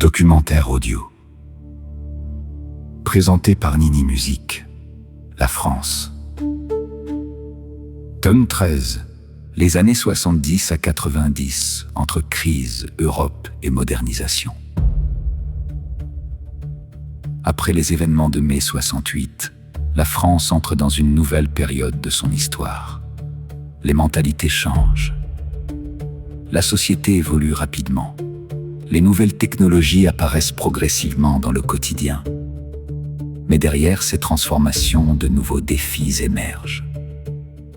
Documentaire audio. Présenté par Nini Musique. La France. Tome 13. Les années 70 à 90, entre crise, Europe et modernisation. Après les événements de mai 68, la France entre dans une nouvelle période de son histoire. Les mentalités changent. La société évolue rapidement. Les nouvelles technologies apparaissent progressivement dans le quotidien. Mais derrière ces transformations, de nouveaux défis émergent.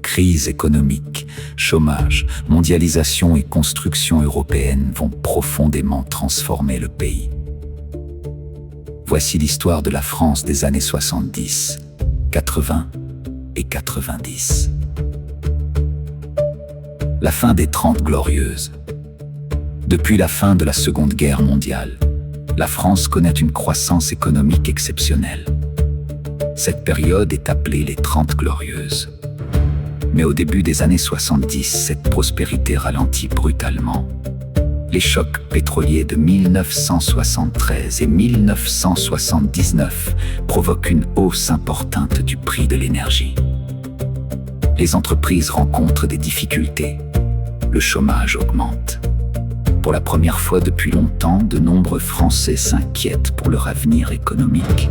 Crise économique, chômage, mondialisation et construction européenne vont profondément transformer le pays. Voici l'histoire de la France des années 70, 80 et 90. La fin des 30 glorieuses. Depuis la fin de la Seconde Guerre mondiale, la France connaît une croissance économique exceptionnelle. Cette période est appelée les 30 glorieuses. Mais au début des années 70, cette prospérité ralentit brutalement. Les chocs pétroliers de 1973 et 1979 provoquent une hausse importante du prix de l'énergie. Les entreprises rencontrent des difficultés. Le chômage augmente. Pour la première fois depuis longtemps, de nombreux Français s'inquiètent pour leur avenir économique.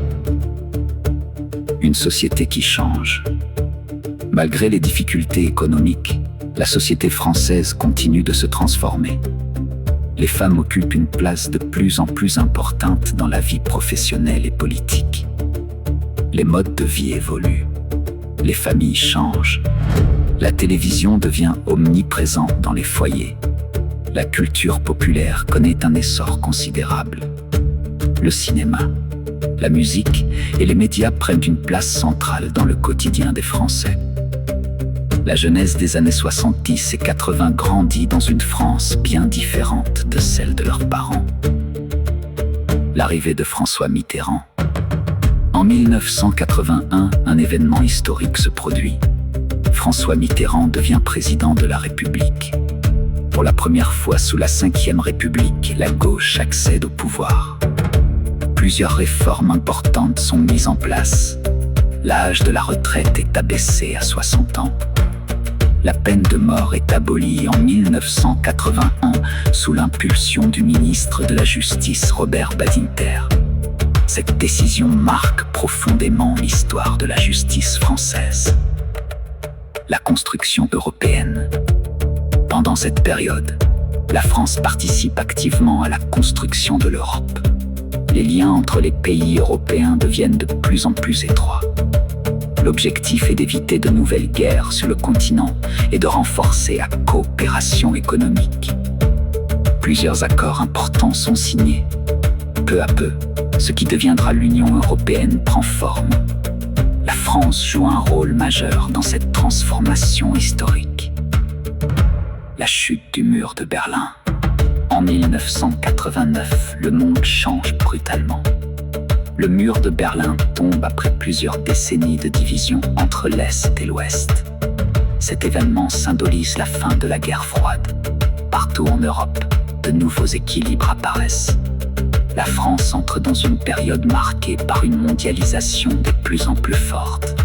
Une société qui change. Malgré les difficultés économiques, la société française continue de se transformer. Les femmes occupent une place de plus en plus importante dans la vie professionnelle et politique. Les modes de vie évoluent. Les familles changent. La télévision devient omniprésente dans les foyers. La culture populaire connaît un essor considérable. Le cinéma, la musique et les médias prennent une place centrale dans le quotidien des Français. La jeunesse des années 70 et 80 grandit dans une France bien différente de celle de leurs parents. L'arrivée de François Mitterrand. En 1981, un événement historique se produit. François Mitterrand devient président de la République. Pour la première fois sous la Ve République, la gauche accède au pouvoir. Plusieurs réformes importantes sont mises en place. L'âge de la retraite est abaissé à 60 ans. La peine de mort est abolie en 1981 sous l'impulsion du ministre de la Justice Robert Badinter. Cette décision marque profondément l'histoire de la justice française. La construction européenne. Pendant cette période, la France participe activement à la construction de l'Europe. Les liens entre les pays européens deviennent de plus en plus étroits. L'objectif est d'éviter de nouvelles guerres sur le continent et de renforcer la coopération économique. Plusieurs accords importants sont signés. Peu à peu, ce qui deviendra l'Union européenne prend forme. La France joue un rôle majeur dans cette transformation historique. La chute du mur de Berlin. En 1989, le monde change brutalement. Le mur de Berlin tombe après plusieurs décennies de division entre l'Est et l'Ouest. Cet événement symbolise la fin de la guerre froide. Partout en Europe, de nouveaux équilibres apparaissent. La France entre dans une période marquée par une mondialisation de plus en plus forte.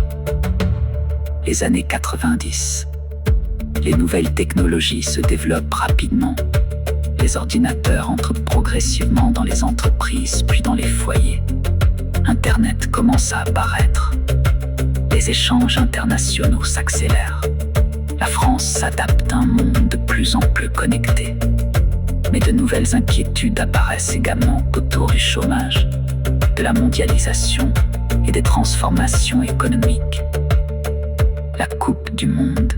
Les années 90. Les nouvelles technologies se développent rapidement. Les ordinateurs entrent progressivement dans les entreprises puis dans les foyers. Internet commence à apparaître. Les échanges internationaux s'accélèrent. La France s'adapte à un monde de plus en plus connecté. Mais de nouvelles inquiétudes apparaissent également autour du chômage, de la mondialisation et des transformations économiques. La Coupe du Monde.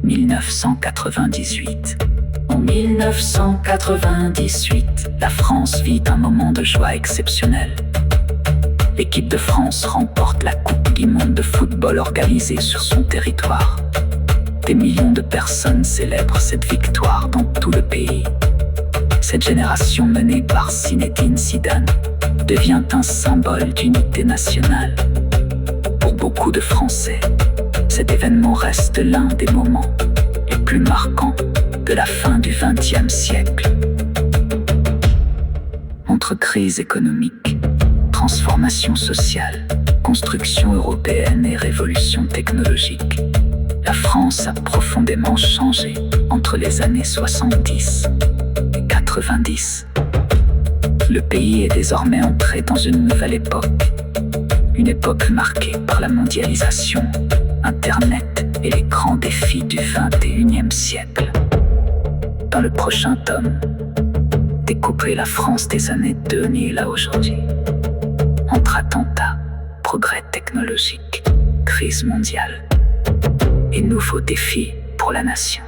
1998. En 1998, la France vit un moment de joie exceptionnel. L'équipe de France remporte la Coupe du Monde de football organisée sur son territoire. Des millions de personnes célèbrent cette victoire dans tout le pays. Cette génération menée par Zinedine Zidane devient un symbole d'unité nationale. Pour beaucoup de Français, cet événement reste l'un des moments les plus marquants de la fin du XXe siècle. Entre crise économique, transformation sociale, construction européenne et révolution technologique, la France a profondément changé entre les années 70 et 90. Le pays est désormais entré dans une nouvelle époque. Une époque marquée par la mondialisation, Internet et les grands défis du XXIe siècle. Dans le prochain tome, découpez la France des années 2000 à aujourd'hui. Entre attentats, progrès technologiques, crise mondiale et nouveaux défis pour la nation.